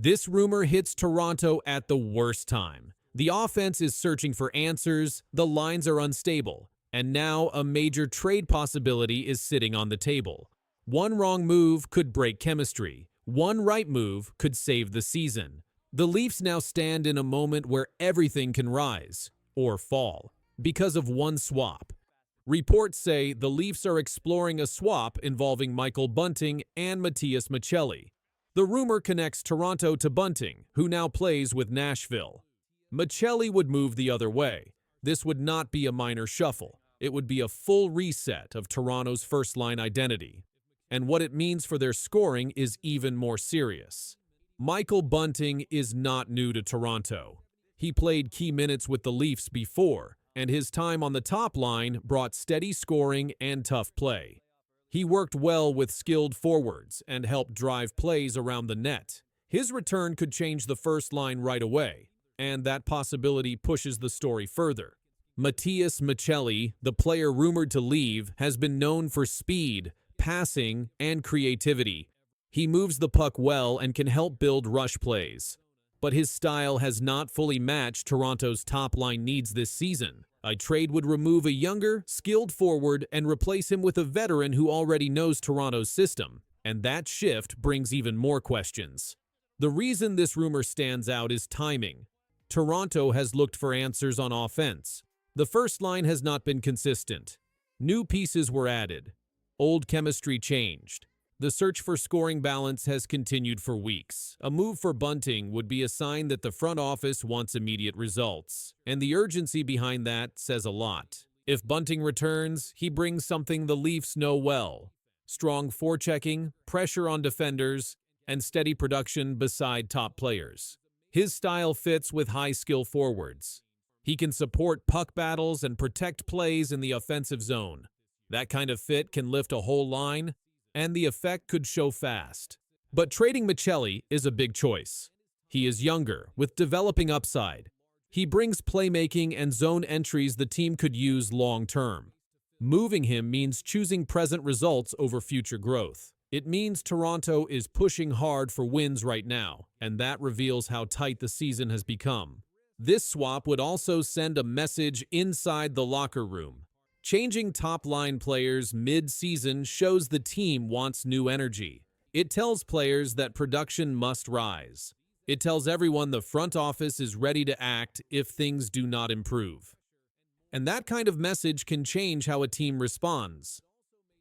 This rumor hits Toronto at the worst time. The offense is searching for answers, the lines are unstable, and now a major trade possibility is sitting on the table. One wrong move could break chemistry. One right move could save the season. The Leafs now stand in a moment where everything can rise or fall because of one swap. Reports say the Leafs are exploring a swap involving Michael Bunting and Matias Maccelli. The rumor connects Toronto to Bunting, who now plays with Nashville. Maccelli would move the other way. This would not be a minor shuffle. It would be a full reset of Toronto's first-line identity. And what it means for their scoring is even more serious. Michael Bunting is not new to Toronto. He played key minutes with the Leafs before, and his time on the top line brought steady scoring and tough play. He worked well with skilled forwards and helped drive plays around the net. His return could change the first line right away, and that possibility pushes the story further. Matias Maccelli, the player rumored to leave, has been known for speed, passing, and creativity. He moves the puck well and can help build rush plays. But his style has not fully matched Toronto's top-line needs this season. A trade would remove a younger, skilled forward and replace him with a veteran who already knows Toronto's system, and that shift brings even more questions. The reason this rumor stands out is timing. Toronto has looked for answers on offense. The first line has not been consistent. New pieces were added. Old chemistry changed. The search for scoring balance has continued for weeks. A move for Bunting would be a sign that the front office wants immediate results, and the urgency behind that says a lot. If Bunting returns, he brings something the Leafs know well: strong forechecking, pressure on defenders, and steady production beside top players. His style fits with high-skill forwards. He can support puck battles and protect plays in the offensive zone. That kind of fit can lift a whole line, and the effect could show fast. But trading Maccelli is a big choice. He is younger, with developing upside. He brings playmaking and zone entries the team could use long-term. Moving him means choosing present results over future growth. It means Toronto is pushing hard for wins right now, and that reveals how tight the season has become. This swap would also send a message inside the locker room. Changing top-line players mid-season shows the team wants new energy. It tells players that production must rise. It tells everyone the front office is ready to act if things do not improve. And that kind of message can change how a team responds.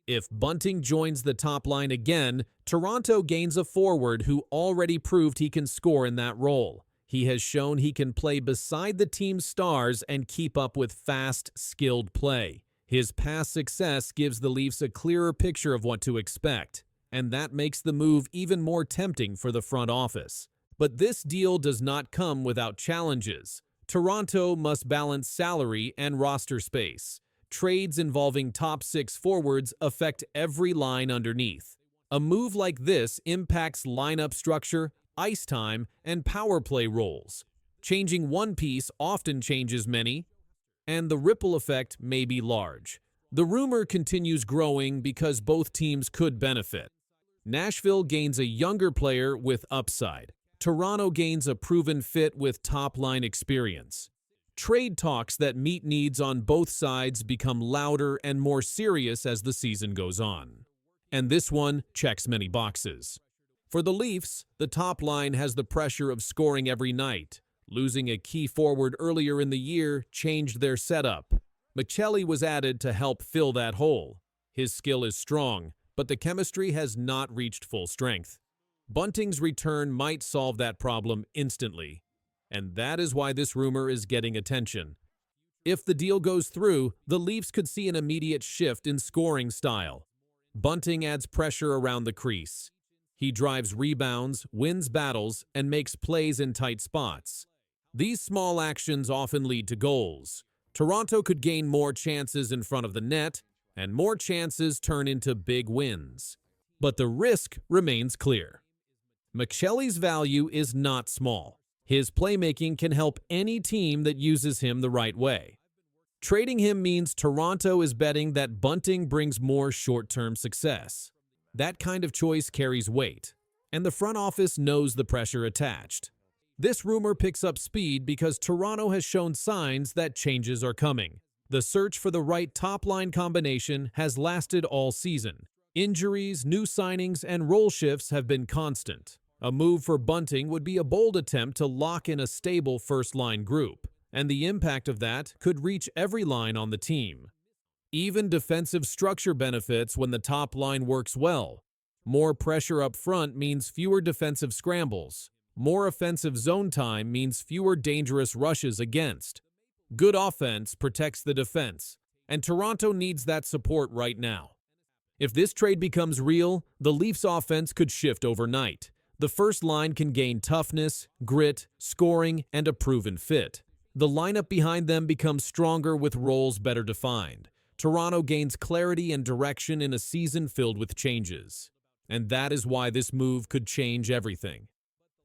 If Bunting joins the top line again, Toronto gains a forward who already proved he can score in that role. He has shown he can play beside the team's stars and keep up with fast, skilled play. His past success gives the Leafs a clearer picture of what to expect, and that makes the move even more tempting for the front office. But this deal does not come without challenges. Toronto must balance salary and roster space. Trades involving top six forwards affect every line underneath. A move like this impacts lineup structure, ice time, and power play roles. Changing one piece often changes many, and the ripple effect may be large. The rumor continues growing because both teams could benefit. Nashville gains a younger player with upside. Toronto gains a proven fit with top-line experience. Trade talks that meet needs on both sides become louder and more serious as the season goes on. And this one checks many boxes. For the Leafs, the top line has the pressure of scoring every night. Losing a key forward earlier in the year changed their setup. Maccelli was added to help fill that hole. His skill is strong, but the chemistry has not reached full strength. Bunting's return might solve that problem instantly, and that is why this rumor is getting attention. If the deal goes through, the Leafs could see an immediate shift in scoring style. Bunting adds pressure around the crease. He drives rebounds, wins battles, and makes plays in tight spots. These small actions often lead to goals. Toronto could gain more chances in front of the net, and more chances turn into big wins. But the risk remains clear. Maccelli's value is not small. His playmaking can help any team that uses him the right way. Trading him means Toronto is betting that Bunting brings more short-term success. That kind of choice carries weight, and the front office knows the pressure attached. This rumor picks up speed because Toronto has shown signs that changes are coming. The search for the right top-line combination has lasted all season. Injuries, new signings, and role shifts have been constant. A move for Bunting would be a bold attempt to lock in a stable first-line group, and the impact of that could reach every line on the team. Even defensive structure benefits when the top line works well. More pressure up front means fewer defensive scrambles. More offensive zone time means fewer dangerous rushes against. Good offense protects the defense, and Toronto needs that support right now. If this trade becomes real, the Leafs' offense could shift overnight. The first line can gain toughness, grit, scoring, and a proven fit. The lineup behind them becomes stronger with roles better defined. Toronto gains clarity and direction in a season filled with changes. And that is why this move could change everything.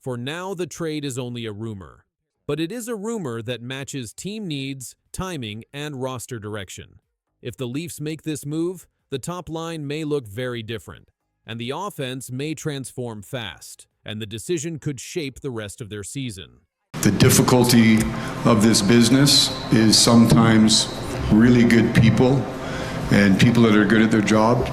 For now, the trade is only a rumor. But it is a rumor that matches team needs, timing, and roster direction. If the Leafs make this move, the top line may look very different, and the offense may transform fast, and the decision could shape the rest of their season. The difficulty of this business is sometimes really good people and people that are good at their job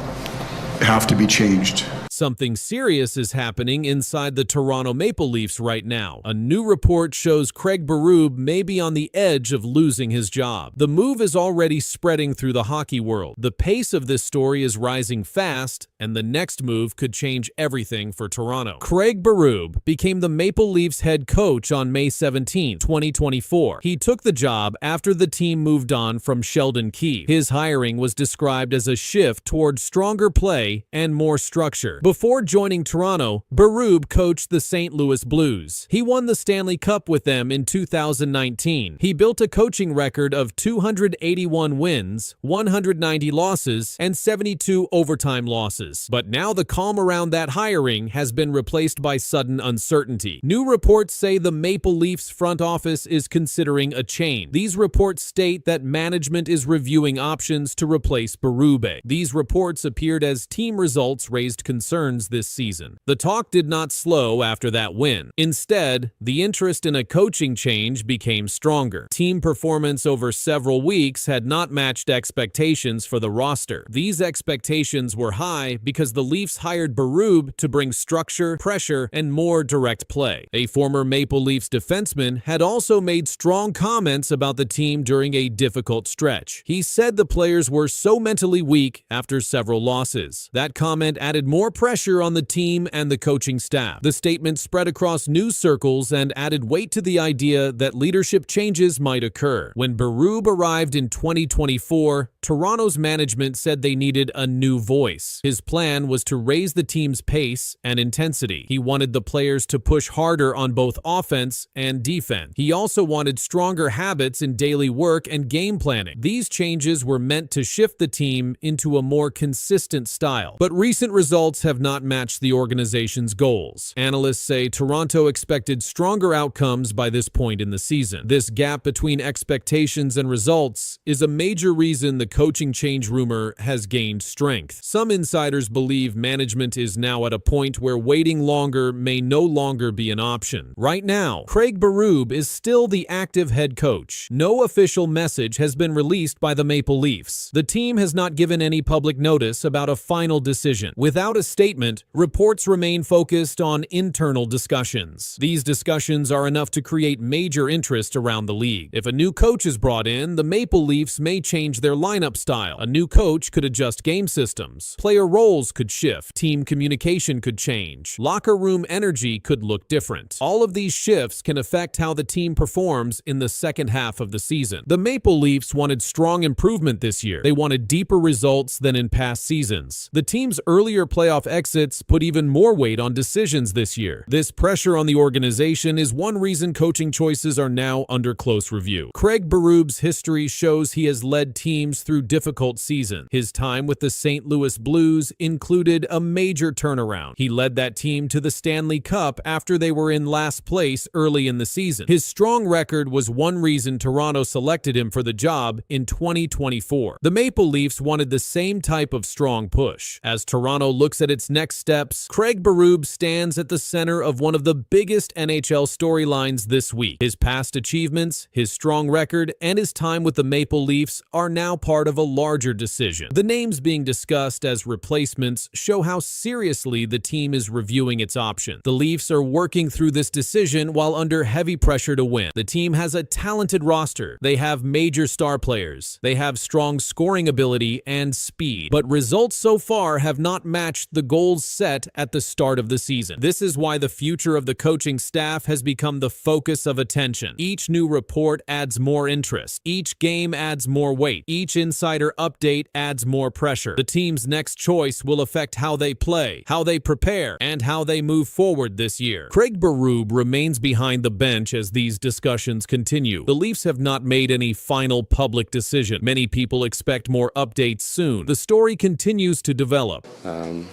have to be changed. Something serious is happening inside the Toronto Maple Leafs right now. A new report shows Craig Berube may be on the edge of losing his job. The move is already spreading through the hockey world. The pace of this story is rising fast, and the next move could change everything for Toronto. Craig Berube became the Maple Leafs head coach on May 17, 2024. He took the job after the team moved on from Sheldon Keefe. His hiring was described as a shift towards stronger play and more structure. Before joining Toronto, Berube coached the St. Louis Blues. He won the Stanley Cup with them in 2019. He built a coaching record of 281 wins, 190 losses, and 72 overtime losses. But now the calm around that hiring has been replaced by sudden uncertainty. New reports say the Maple Leafs front office is considering a change. These reports state that management is reviewing options to replace Berube. These reports appeared as team results raised concerns this season. The talk did not slow after that win. Instead, the interest in a coaching change became stronger. Team performance over several weeks had not matched expectations for the roster. These expectations were high because the Leafs hired Berube to bring structure, pressure, and more direct play. A former Maple Leafs defenseman had also made strong comments about the team during a difficult stretch. He said the players were so mentally weak after several losses. That comment added more pressure on the team and the coaching staff. The statement spread across news circles and added weight to the idea that leadership changes might occur. When Berube arrived in 2024, Toronto's management said they needed a new voice. His plan was to raise the team's pace and intensity. He wanted the players to push harder on both offense and defense. He also wanted stronger habits in daily work and game planning. These changes were meant to shift the team into a more consistent style. But recent results have not matched the organization's goals. Analysts say Toronto expected stronger outcomes by this point in the season. This gap between expectations and results is a major reason the coaching change rumor has gained strength. Some insiders believe management is now at a point where waiting longer may no longer be an option. Right now, Craig Berube is still the active head coach. No official message has been released by the Maple Leafs. The team has not given any public notice about a final decision. Without a statement, reports remain focused on internal discussions. These discussions are enough to create major interest around the league. If a new coach is brought in, the Maple Leafs may change their lineup style. A new coach could adjust game systems. Player roles could shift. Team communication could change. Locker room energy could look different. All of these shifts can affect how the team performs in the second half of the season. The Maple Leafs wanted strong improvement this year. They wanted deeper results than in past seasons. The team's earlier playoff exits put even more weight on decisions this year. This pressure on the organization is one reason coaching choices are now under close review. Craig Berube's history shows he has led teams through difficult seasons. His time with the St. Louis Blues included a major turnaround. He led that team to the Stanley Cup after they were in last place early in the season. His strong record was one reason Toronto selected him for the job in 2024. The Maple Leafs wanted the same type of strong push. As Toronto looks at its its next steps, Craig Berube stands at the center of one of the biggest NHL storylines this week. His past achievements, his strong record, and his time with the Maple Leafs are now part of a larger decision. The names being discussed as replacements show how seriously the team is reviewing its options. The Leafs are working through this decision while under heavy pressure to win. The team has a talented roster. They have major star players. They have strong scoring ability and speed. But results so far have not matched the goals set at the start of the season. This is why the future of the coaching staff has become the focus of attention. Each new report adds more interest. Each game adds more weight. Each insider update adds more pressure. The team's next choice will affect how they play, how they prepare, and how they move forward this year. Craig Berube remains behind the bench as these discussions continue. The Leafs have not made any final public decision. Many people expect more updates soon. The story continues to develop. And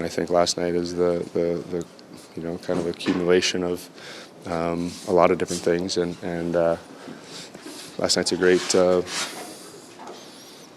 I think last night is the kind of accumulation of a lot of different things, and last night's a great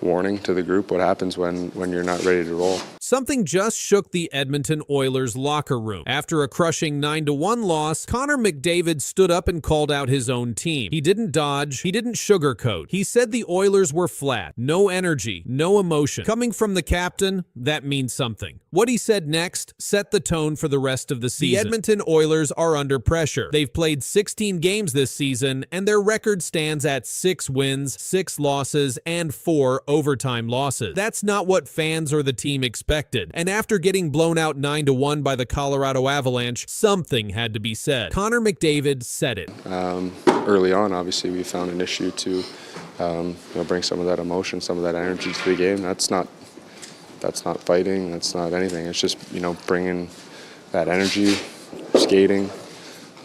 warning to the group what happens when you're not ready to roll. Something just shook the Edmonton Oilers locker room. After a crushing 9-1 loss, Connor McDavid stood up and called out his own team. He didn't dodge, he didn't sugarcoat. He said the Oilers were flat, no energy, no emotion. Coming from the captain, that means something. What he said next set the tone for the rest of the season. The Edmonton Oilers are under pressure. They've played 16 games this season, and their record stands at 6 wins, 6 losses, and 4 overtime losses. That's not what fans or the team expected. And after getting blown out 9-1 by the Colorado Avalanche, something had to be said. Connor McDavid said it. Early on, obviously, we found an issue to bring some of that emotion, some of that energy to the game. That's not fighting. That's not anything. It's just bringing that energy, skating,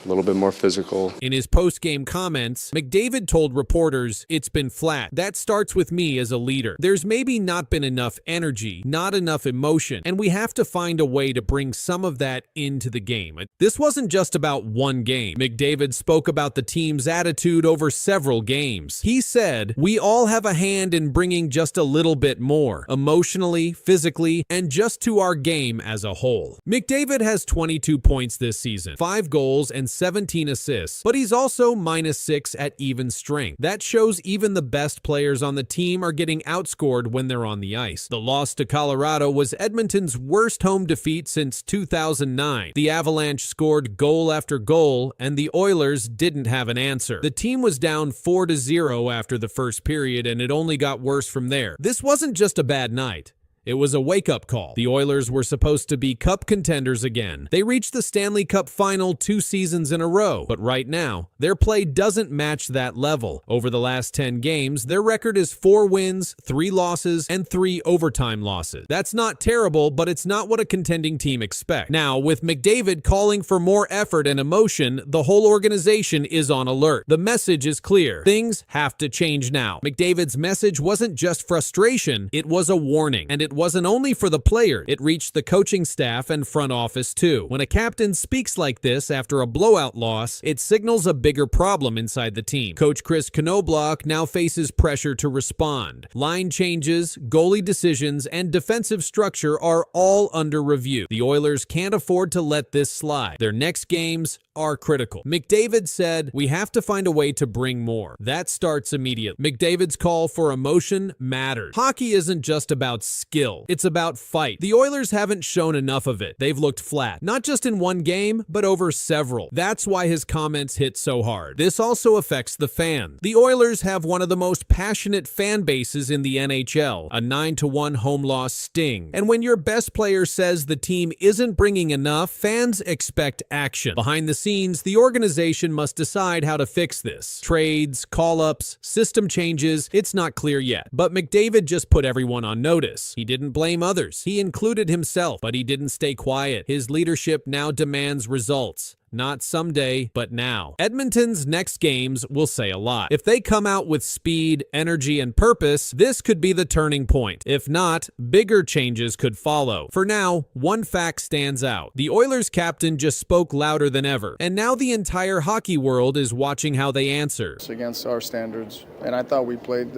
a little bit more physical. In his post-game comments, McDavid told reporters, "It's been flat. That starts with me as a leader. There's maybe not been enough energy, not enough emotion, and we have to find a way to bring some of that into the game." This wasn't just about one game. McDavid spoke about the team's attitude over several games. He said, "We all have a hand in bringing just a little bit more, emotionally, physically, and just to our game as a whole." McDavid has 22 points this season, 5 goals, and 17 assists, but he's also -6 at even strength. That shows even the best players on the team are getting outscored when they're on the ice. The loss to Colorado was Edmonton's worst home defeat since 2009. The Avalanche scored goal after goal, and the Oilers didn't have an answer. The team was down 4-0 after the first period, and it only got worse from there. This wasn't just a bad night. It was a wake-up call. The Oilers were supposed to be Cup contenders again. They reached the Stanley Cup final 2 seasons in a row, but right now, their play doesn't match that level. Over the last 10 games, their record is 4 wins, 3 losses, and 3 overtime losses. That's not terrible, but it's not what a contending team expects. Now, with McDavid calling for more effort and emotion, the whole organization is on alert. The message is clear. Things have to change now. McDavid's message wasn't just frustration, it was a warning, and it wasn't only for the player, it reached the coaching staff and front office too. When a captain speaks like this after a blowout loss, it signals a bigger problem inside the team. Coach Chris Knoblauch now faces pressure to respond. Line changes, goalie decisions, and defensive structure are all under review. The Oilers can't afford to let this slide. Their next games are critical. McDavid said, "We have to find a way to bring more." That starts immediately. McDavid's call for emotion matters. Hockey isn't just about skill. It's about fight. The Oilers haven't shown enough of it. They've looked flat, not just in one game, but over several. That's why his comments hit so hard. This also affects the fans. The Oilers have one of the most passionate fan bases in the NHL. A 9-1 home loss sting. And when your best player says the team isn't bringing enough, fans expect action. Behind the scenes, the organization must decide how to fix this. Trades, call-ups, system changes, it's not clear yet. But McDavid just put everyone on notice. He didn't blame others. He included himself, but he didn't stay quiet. His leadership now demands results. Not someday, but now. Edmonton's next games will say a lot. If they come out with speed, energy, and purpose, this could be the turning point. If not, bigger changes could follow. For now, one fact stands out. The Oilers captain just spoke louder than ever, and now the entire hockey world is watching how they answer. Against our standards, and I thought we played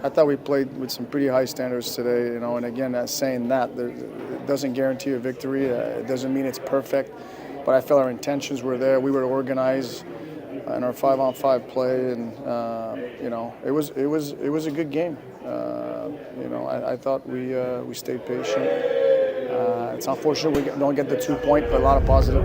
I thought we played with some pretty high standards today, and again, saying that, it doesn't guarantee a victory. It doesn't mean it's perfect, but I felt our intentions were there. We were organized in our 5-on-5 play, and it was a good game. I thought we stayed patient. It's unfortunate we don't get the 2 point, but a lot of positive.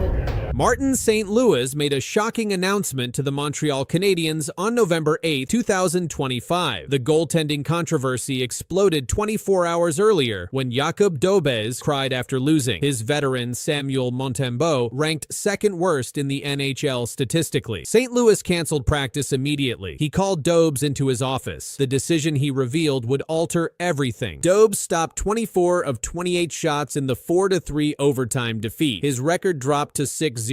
Martin St. Louis made a shocking announcement to the Montreal Canadiens on November 8, 2025. The goaltending controversy exploded 24 hours earlier when Jakub Dobes cried after losing. His veteran Samuel Montembeault ranked second worst in the NHL statistically. St. Louis canceled practice immediately. He called Dobes into his office. The decision he revealed would alter everything. Dobes stopped 24 of 28 shots in the 4-3 overtime defeat. His record dropped to 6-0-1.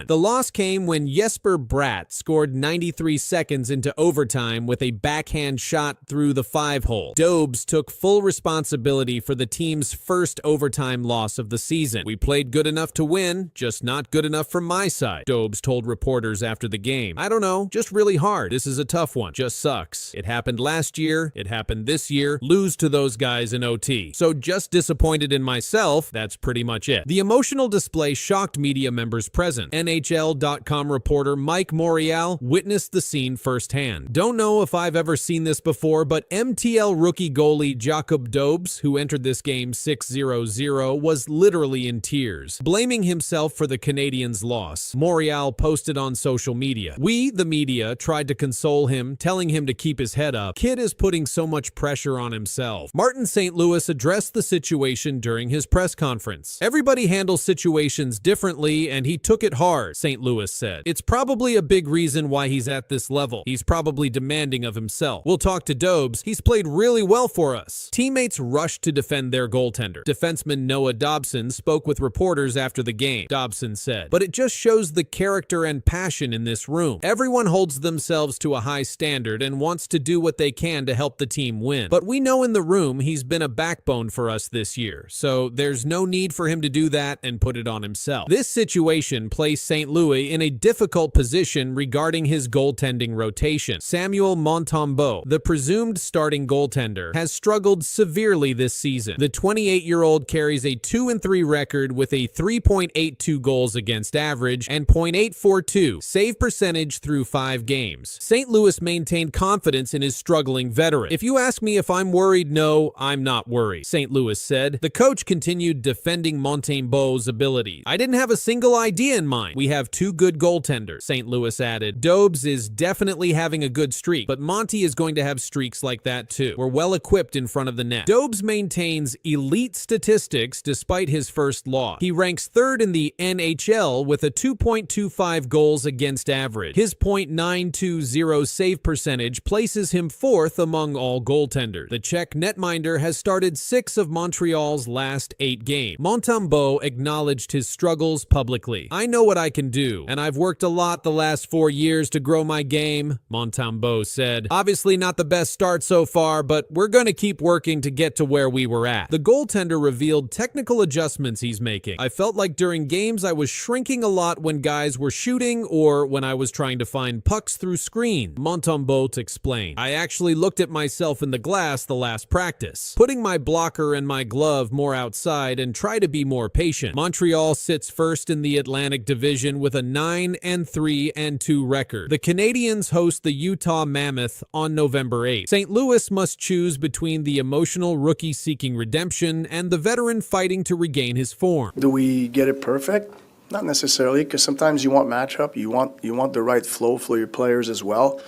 The loss came when Jesper Bratt scored 93 seconds into overtime with a backhand shot through the 5-hole. Dobes took full responsibility for the team's first overtime loss of the season. "We played good enough to win, just not good enough from my side," Dobes told reporters after the game. "I don't know, just really hard. This is a tough one. Just sucks. It happened last year. It happened this year. Lose to those guys in OT. So just disappointed in myself. That's pretty much it." The emotional display shocked media members present. NHL.com reporter Mike Montreal witnessed the scene firsthand. "Don't know if I've ever seen this before, but MTL rookie goalie Jakub Dobes, who entered this game 6-0-0, was literally in tears, blaming himself for the Canadiens' loss." Montreal posted on social media. "We, the media, tried to console him, telling him to keep his head up. Kid is putting so much pressure on himself." Martin St. Louis addressed the situation during his press conference. "Everybody handles situations differently, and he took it hard," St. Louis said. "It's probably a big reason why he's at this level. He's probably demanding of himself. We'll talk to Dobes. He's played really well for us." Teammates rushed to defend their goaltender. Defenseman Noah Dobson spoke with reporters after the game. Dobson said, "But it just shows the character and passion in this room. Everyone holds themselves to a high standard and wants to do what they can to help the team win. But we know in the room he's been a backbone for us this year, so there's no need for him to do that and put it on himself." This situation placed St. Louis in a difficult position regarding his goaltending rotation. Samuel Montembeault, the presumed starting goaltender, has struggled severely this season. The 28-year-old carries a 2-3 record with a 3.82 goals against average and .842 save percentage through 5 games. St. Louis maintained confidence in his struggling veteran. "If you ask me if I'm worried, no, I'm not worried," St. Louis said. The coach continued defending Montembeault's abilities. "I didn't have a single idea in mind. We have 2 good goaltenders," St. Louis added. "Dobes is definitely having a good streak, but Monty is going to have streaks like that too. We're well equipped in front of the net." Dobes maintains elite statistics despite his first loss. He ranks 3rd in the NHL with a 2.25 goals against average. His .920 save percentage places him 4th among all goaltenders. The Czech netminder has started 6 of Montreal's last 8 games. Montembeault acknowledged his struggles publicly. "I know what I can do, and I've worked a lot the last 4 years to grow my game," Montembeault said. "Obviously not the best start so far, but we're going to keep working to get to where we were at." The goaltender revealed technical adjustments he's making. "I felt like during games I was shrinking a lot when guys were shooting or when I was trying to find pucks through screen," Montembeault explained. "I actually looked at myself in the glass the last practice, putting my blocker and my glove more outside and try to be more patient." Montreal sits first in the Atlantic Division with a 9-3-2 record. The Canadiens host the Utah Mammoth on November 8. St. Louis must choose between the emotional rookie seeking redemption and the veteran fighting to regain his form. Do we get it perfect? Not necessarily, because sometimes you want matchup, you want the right flow for your players as well.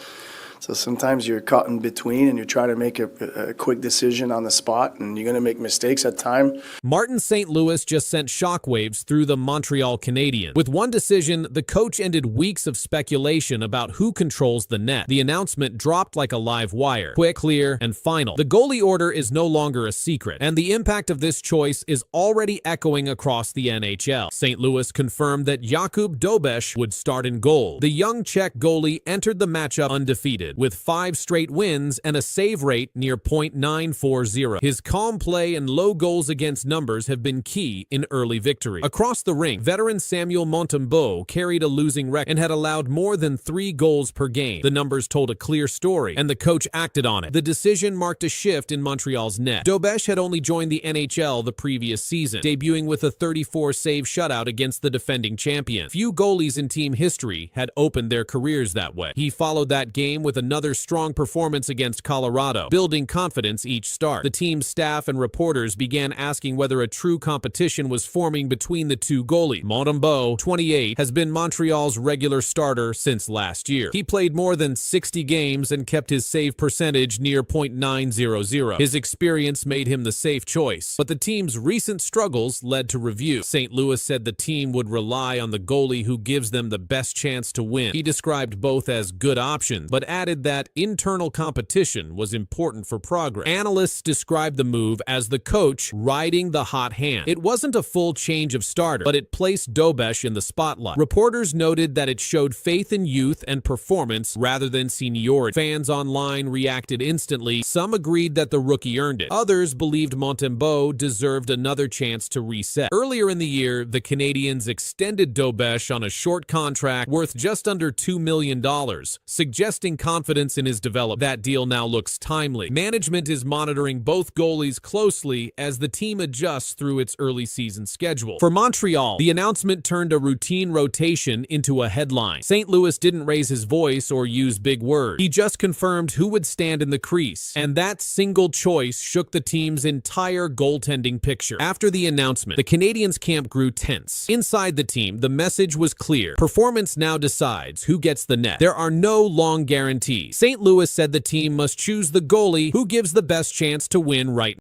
So sometimes you're caught in between and you're trying to make a quick decision on the spot, and you're going to make mistakes at times. Martin St. Louis just sent shockwaves through the Montreal Canadiens. With one decision, the coach ended weeks of speculation about who controls the net. The announcement dropped like a live wire. Quick, clear, and final. The goalie order is no longer a secret, and the impact of this choice is already echoing across the NHL. St. Louis confirmed that Jakub Dobes would start in goal. The young Czech goalie entered the matchup undefeated. unlimited, with 5 straight wins and a save rate near .940. His calm play and low goals against numbers have been key in early victory. Across the rink, veteran Samuel Montembeault carried a losing record and had allowed more than 3 goals per game. The numbers told a clear story, and the coach acted on it. The decision marked a shift in Montreal's net. Dobesh had only joined the NHL the previous season, debuting with a 34-save shutout against the defending champion. Few goalies in team history had opened their careers that way. He followed that game with another strong performance against Colorado, building confidence each start. The team's staff and reporters began asking whether a true competition was forming between the two goalies. Montembeault, 28, has been Montreal's regular starter since last year. He played more than 60 games and kept his save percentage near .900. His experience made him the safe choice, but the team's recent struggles led to review. St. Louis said the team would rely on the goalie who gives them the best chance to win. He described both as good options, but added that internal competition was important for progress. Analysts described the move as the coach riding the hot hand. It wasn't a full change of starter, but it placed Dobesh in the spotlight. Reporters noted that it showed faith in youth and performance rather than seniority. Fans online reacted instantly. Some agreed that the rookie earned it. Others believed Montembeault deserved another chance to reset. Earlier in the year, the Canadiens extended Dobesh on a short contract worth just under $2 million, suggesting confidence in his development. That deal now looks timely. Management is monitoring both goalies closely as the team adjusts through its early season schedule. For Montreal, the announcement turned a routine rotation into a headline. St. Louis didn't raise his voice or use big words. He just confirmed who would stand in the crease, and that single choice shook the team's entire goaltending picture. After the announcement, the Canadiens camp grew tense. Inside the team, the message was clear. Performance now decides who gets the net. There are no long guarantees. St. Louis said the team must choose the goalie who gives the best chance to win right now.